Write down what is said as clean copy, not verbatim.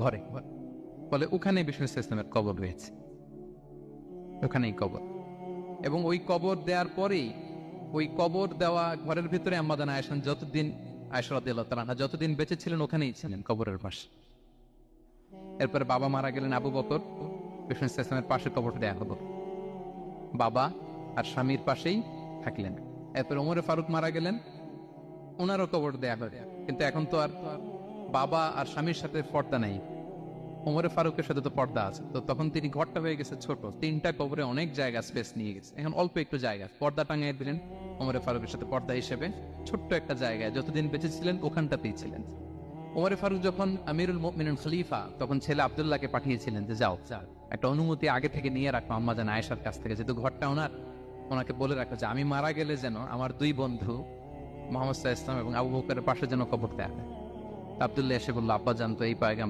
ঘরে, বলে ওখানে বিষ্ণু ইসলামের কবর রয়েছে, ওখানেই কবর। এবং ওই কবর দেওয়ার পরেই, ওই কবর দেওয়া ঘরের ভিতরে আম্মা জান আয়েশা যতদিন, আয়েশা রাদিয়াল্লাহু তাআলা আনহা যতদিন বেঁচে ছিলেন ওখানেই ছিলেন কবরের পাশে। এরপরে বাবা মারা গেলেন আবু বকর, বিষ্ণু ইসলামের পাশে কবর দেয়া হলো, বাবা আর স্বামীর পাশেই থাকলেন। এরপর ওমরে ফারুক মারা গেলেন, ওনারও কবর দেয়া হলো। কিন্তু এখন তো আর বাবা আর স্বামীর সাথে পর্দা নাই, ওমরে ফারুকের সাথে তো পর্দা আছে। তো তখন তিনি, ঘরটা হয়ে গেছে ছোট, 3টা কবরে অনেক জায়গা স্পেস নিয়ে গেছে, এখন অল্প একটু জায়গা পর্দা টাঙিয়ে দিলেন ওমরে ফারুকের সাথে পর্দা হিসেবে, ছোট্ট একটা জায়গায় যতদিন বেঁচে ছিলেন ওখানটাতেই ছিলেন। ওমরে ফারুক যখন আমিরুল মুমিনিন খলিফা, তখন ছেলে আব্দুল্লাহকে পাঠিয়েছিলেন যে যাও একটা অনুমতি আগে থেকে নিয়ে রাখো আম্মা জান আয়েশার কাছ থেকে, যেহেতু ঘরটা ওনার, ওনাকে বলে রাখো যে আমি মারা গেলে যেন আমার 2 বন্ধু মোহাম্মদ সাল্লাল্লাহু আলাইহি ওয়াসাল্লাম এবং আবু বকরের পাশে যেন কবর দেয়া হয়। আব্দুল্লাহ এসে বলল, আব্বা জান তো এই পায়গাম